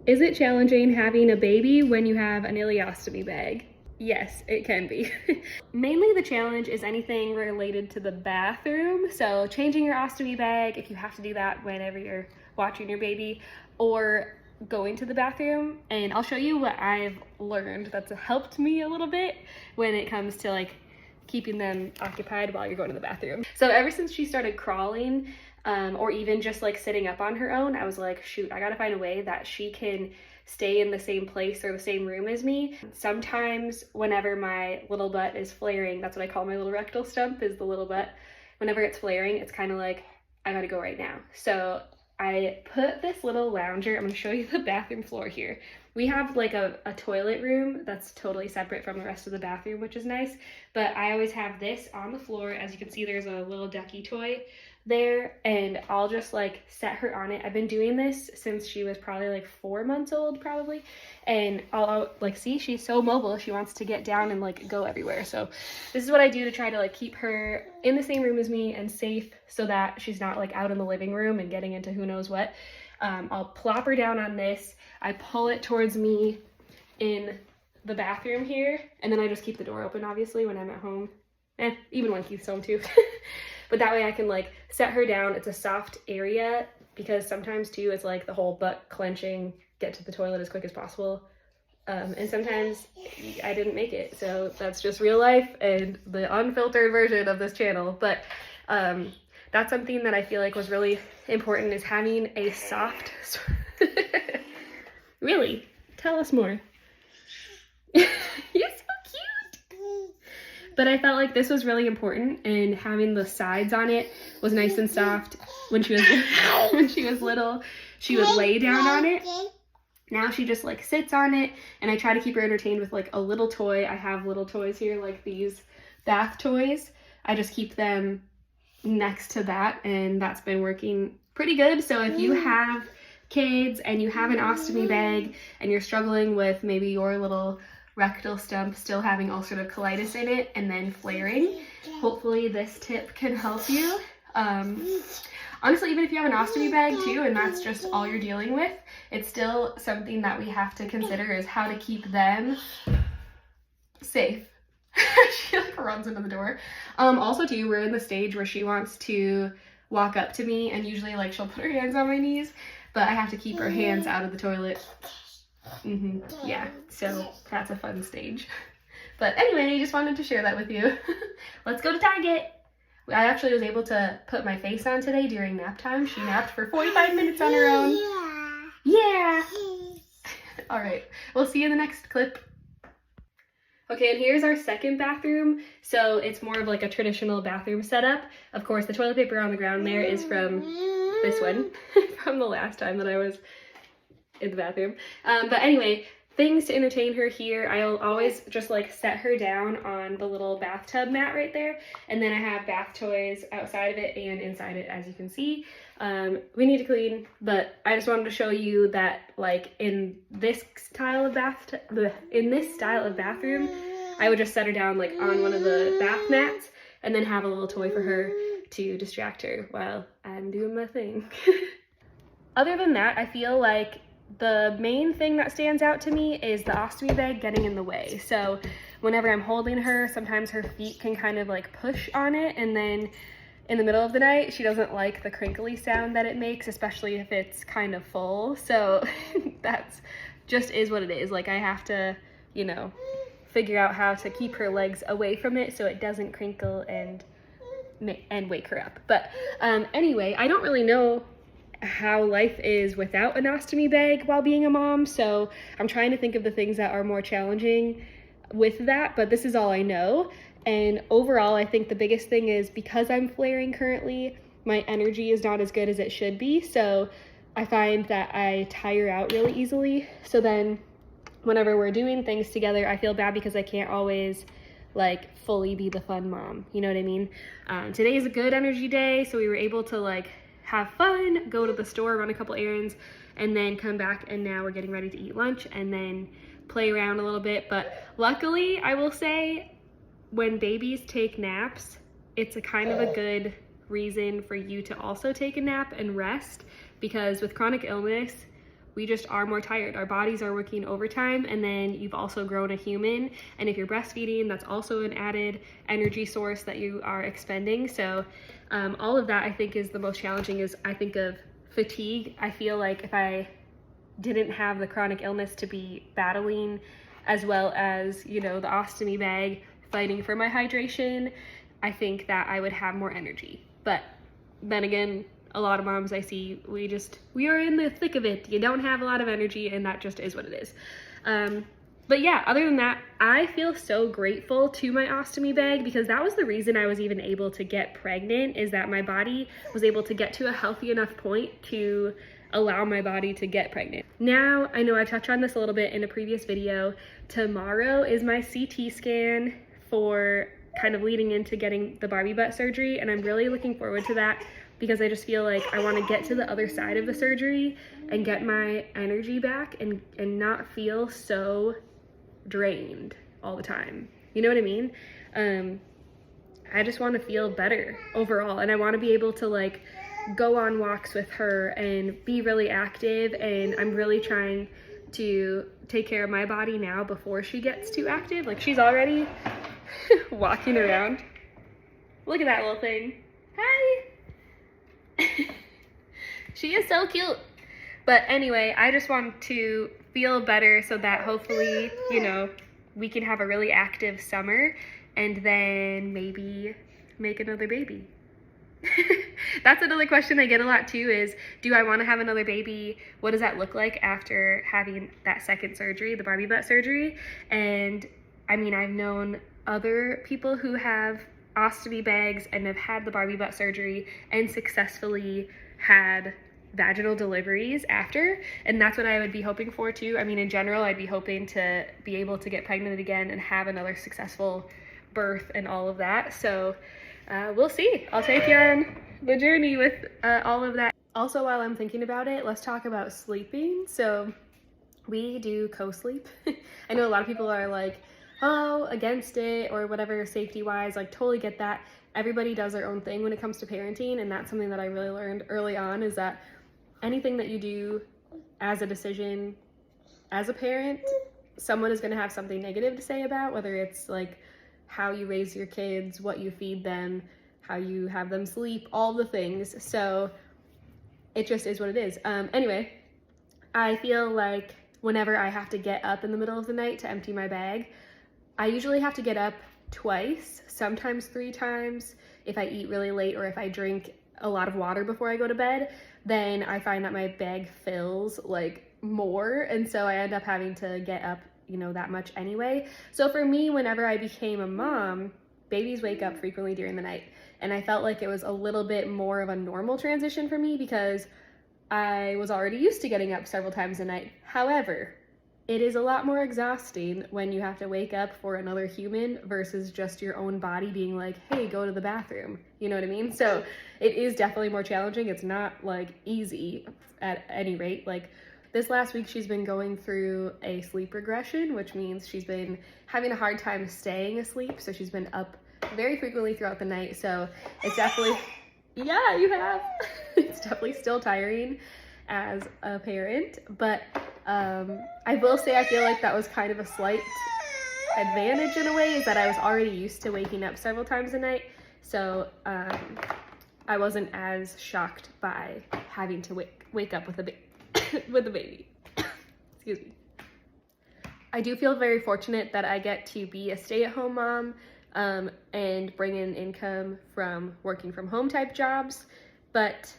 Is it challenging having a baby when you have an ileostomy bag? Yes, it can be. Mainly the challenge is anything related to the bathroom. So changing your ostomy bag, if you have to do that whenever you're watching your baby, or going to the bathroom. And I'll show you what I've learned that's helped me a little bit when it comes to like keeping them occupied while you're going to the bathroom. So ever since she started crawling, or even just like sitting up on her own, I was like, shoot, I gotta find a way that she can stay in the same place or the same room as me. Sometimes whenever my little butt is flaring, that's what I call my little rectal stump, is the little butt. Whenever it's flaring, it's kind of like, I gotta go right now. So I put this little lounger, I'm gonna show you the bathroom floor here. We have like a toilet room that's totally separate from the rest of the bathroom, which is nice, but I always have this on the floor. As you can see, there's a little ducky toy there, and I'll just like set her on it. I've been doing this since she was probably like 4 months old probably, and I'll like, see, she's so mobile, she wants to get down and like go everywhere. So this is what I do to try to like keep her in the same room as me and safe, so that she's not like out in the living room and getting into who knows what. I'll plop her down on this, I pull it towards me in the bathroom here, and then I just keep the door open obviously when I'm at home, even when Keith's home too. But that way I can like set her down. It's a soft area, because sometimes too it's like the whole butt clenching, get to the toilet as quick as possible. And sometimes I didn't make it. So that's just real life and the unfiltered version of this channel. But that's something that I feel like was really important, is having a soft, really, tell us more. You're so cute. But I felt like this was really important, and having the sides on it was nice and soft. When she was little, she would lay down on it. Now she just like sits on it, and I try to keep her entertained with like a little toy. I have little toys here, like these bath toys. I just keep them next to that, and that's been working pretty good. So if you have kids and you have an ostomy bag and you're struggling with maybe your little rectal stump still having ulcerative colitis in it and then flaring, hopefully this tip can help you. Honestly, even if you have an ostomy bag too and that's just all you're dealing with, it's still something that we have to consider, is how to keep them safe. She like runs into the door. Also too, we're in the stage where she wants to walk up to me, and usually like she'll put her hands on my knees, but I have to keep her hands out of the toilet. Yeah, so that's a fun stage. But anyway, I just wanted to share that with you. Let's go to Target. I actually was able to put my face on today during nap time. She napped for 45 minutes on her own. Yeah. All right, we'll see you in the next clip. Okay, and here's our second bathroom. So it's more of like a traditional bathroom setup. Of course, the toilet paper on the ground there is from this one, from the last time that I was in the bathroom. But anyway, things to entertain her here. I'll always just like set her down on the little bathtub mat right there. And then I have bath toys outside of it and inside it, as you can see. We need to clean, but I just wanted to show you that like in this style of bathroom, I would just set her down like on one of the bath mats and then have a little toy for her to distract her while I'm doing my thing. Other than that, I feel like the main thing that stands out to me is the ostomy bag getting in the way. So whenever I'm holding her, sometimes her feet can kind of like push on it, and then in the middle of the night, she doesn't like the crinkly sound that it makes, especially if it's kind of full. So that's just is what it is. Like I have to, you know, figure out how to keep her legs away from it so it doesn't crinkle and wake her up. But anyway, I don't really know how life is without an ostomy bag while being a mom, so I'm trying to think of the things that are more challenging with that, but this is all I know. And overall, I think the biggest thing is, because I'm flaring currently, my energy is not as good as it should be, so I find that I tire out really easily. So then whenever we're doing things together, I feel bad because I can't always like fully be the fun mom, you know what I mean? Today is a good energy day, so we were able to like have fun, go to the store, run a couple errands, and then come back, and now we're getting ready to eat lunch and then play around a little bit. But luckily, I will say, when babies take naps, it's a kind of a good reason for you to also take a nap and rest, because with chronic illness, we just are more tired. Our bodies are working overtime, and then you've also grown a human. And if you're breastfeeding, that's also an added energy source that you are expending. So all of that I think is the most challenging. Is I think of fatigue. I feel like if I didn't have the chronic illness to be battling, as well as, you know, the ostomy bag, fighting for my hydration, I think that I would have more energy. But then again, a lot of moms I see, we are in the thick of it. You don't have a lot of energy, and that just is what it is. But yeah, other than that, I feel so grateful to my ostomy bag, because that was the reason I was even able to get pregnant, is that my body was able to get to a healthy enough point to allow my body to get pregnant. Now, I know I touched on this a little bit in a previous video. Tomorrow is my CT scan for kind of leading into getting the Barbie butt surgery, and I'm really looking forward to that, because I just feel like I want to get to the other side of the surgery and get my energy back and not feel so drained all the time. You know what I mean? I just want to feel better overall, and I want to be able to like go on walks with her and be really active, and I'm really trying to take care of my body now before she gets too active. Like, she's already walking around. Look at that little thing. Hi. She is so cute. But anyway, I just want to feel better so that hopefully, you know, we can have a really active summer and then maybe make another baby. That's another question I get a lot too, is do I want to have another baby? What does that look like after having that second surgery, the Barbie butt surgery? And I mean, I've known other people who have ostomy bags and have had the Barbie butt surgery and successfully had vaginal deliveries after, and that's what I would be hoping for too. I mean, in general, I'd be hoping to be able to get pregnant again and have another successful birth and all of that. So we'll see. I'll take you on the journey with all of that. Also, while I'm thinking about it, let's talk about sleeping. So we do co-sleep. I know a lot of people are like, oh, against it or whatever, safety wise, like totally get that. Everybody does their own thing when it comes to parenting, and that's something that I really learned early on, is that anything that you do as a decision as a parent, someone is going to have something negative to say about, whether it's like how you raise your kids, what you feed them, how you have them sleep, all the things. So it just is what it is. Anyway, I feel like whenever I have to get up in the middle of the night to empty my bag, I usually have to get up twice, sometimes 3 times. If I eat really late or if I drink a lot of water before I go to bed, then I find that my bag fills like more, and so I end up having to get up, you know, that much anyway. So for me, whenever I became a mom, babies wake up frequently during the night, and I felt like it was a little bit more of a normal transition for me because I was already used to getting up several times a night. However, it is a lot more exhausting when you have to wake up for another human versus just your own body being like, hey, go to the bathroom. You know what I mean? So it is definitely more challenging. It's not like easy at any rate. Like this last week, she's been going through a sleep regression, which means she's been having a hard time staying asleep. So she's been up very frequently throughout the night. So it's definitely, yeah, you have. It's definitely still tiring as a parent, but I will say I feel like that was kind of a slight advantage in a way, is that I was already used to waking up several times a night, so I wasn't as shocked by having to wake up with a baby. Excuse me. I do feel very fortunate that I get to be a stay-at-home mom and bring in income from working from home type jobs, but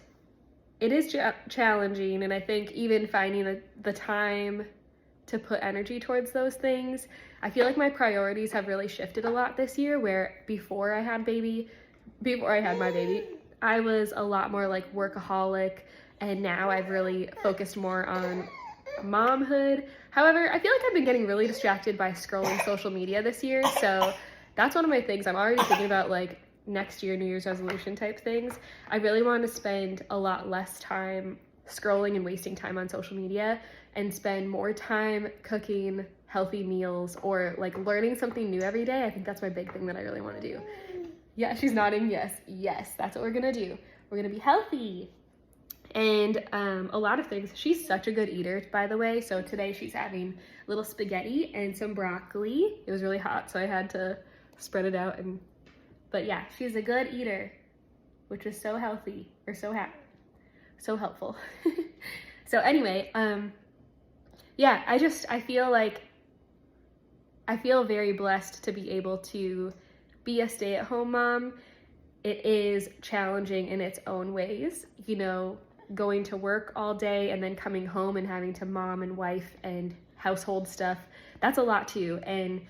it is challenging, and I think even finding the time to put energy towards those things, I feel like my priorities have really shifted a lot this year, where before I had my baby, I was a lot more like workaholic, and now I've really focused more on momhood. However, I feel like I've been getting really distracted by scrolling social media this year, so that's one of my things. I'm already thinking about like next year New Year's resolution type things. I really want to spend a lot less time scrolling and wasting time on social media and spend more time cooking healthy meals or like learning something new every day. I think that's my big thing that I really want to do. Yeah, she's nodding. Yes, that's what we're gonna do. We're gonna be healthy. and a lot of things. She's such a good eater, by the way. So today she's having little spaghetti and some broccoli. It was really hot, so I had to spread it out. But yeah, she's a good eater, which is so healthy, or so helpful. So anyway, yeah, I feel very blessed to be able to be a stay-at-home mom. It is challenging in its own ways, you know, going to work all day and then coming home and having to mom and wife and household stuff. That's a lot too. And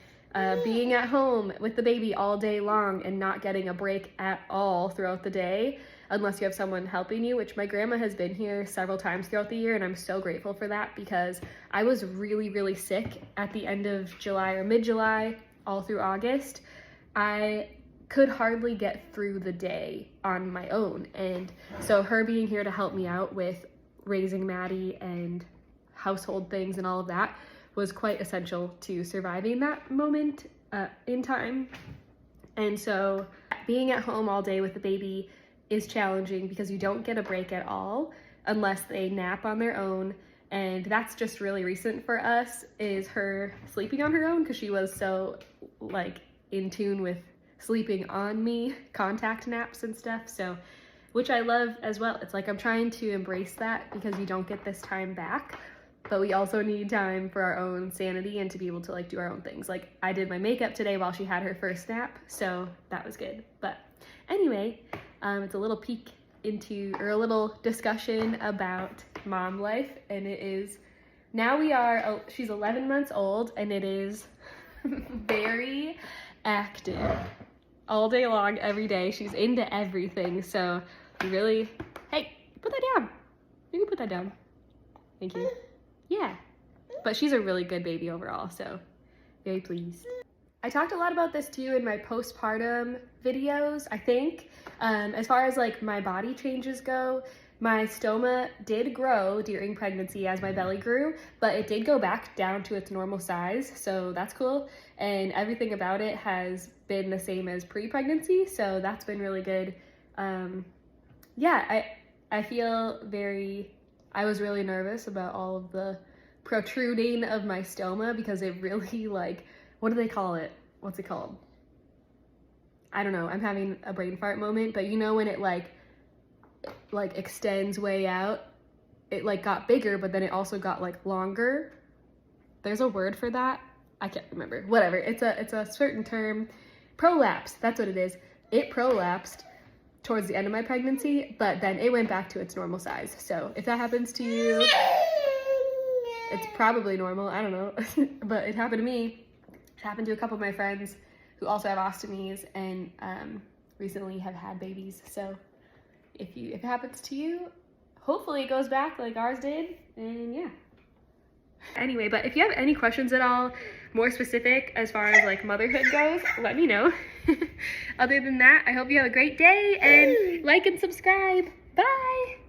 being at home with the baby all day long and not getting a break at all throughout the day, unless you have someone helping you, which my grandma has been here several times throughout the year, and I'm so grateful for that, because I was really, really sick at the end of July or mid-July, all through August. I could hardly get through the day on my own, and so her being here to help me out with raising Maddie and household things and all of that was quite essential to surviving that moment in time. And so being at home all day with the baby is challenging because you don't get a break at all unless they nap on their own. And that's just really recent for us, is her sleeping on her own, because she was so like in tune with sleeping on me, contact naps and stuff. So, which I love as well. It's like I'm trying to embrace that, because you don't get this time back, but we also need time for our own sanity and to be able to like do our own things. Like I did my makeup today while she had her first nap, so that was good. But anyway, it's a little peek into, or a little discussion about mom life, and it is, now she's 11 months old, and it is very active all day long, every day. She's into everything, so we really, hey, put that down. You can put that down. Thank you. Yeah, but she's a really good baby overall, so very pleased. I talked a lot about this too in my postpartum videos, I think. As far as like my body changes go, my stoma did grow during pregnancy as my belly grew, but it did go back down to its normal size, so that's cool. And everything about it has been the same as pre-pregnancy, so that's been really good. Yeah, I feel I was really nervous about all of the protruding of my stoma, because it really, like, what do they call it? What's it called? I don't know, I'm having a brain fart moment, but you know when it like extends way out, it like got bigger, but then it also got like longer. There's a word for that. I can't remember. Whatever, it's a certain term. Prolapse, that's what it is. It prolapsed towards the end of my pregnancy, but then it went back to its normal size. So if that happens to you, it's probably normal, I don't know. But it happened to me. It happened to a couple of my friends who also have ostomies and recently have had babies. So if it happens to you, hopefully it goes back like ours did, and yeah. Anyway, but if you have any questions at all, more specific as far as like motherhood goes, let me know. Other than that, I hope you have a great day, and like and subscribe. Bye!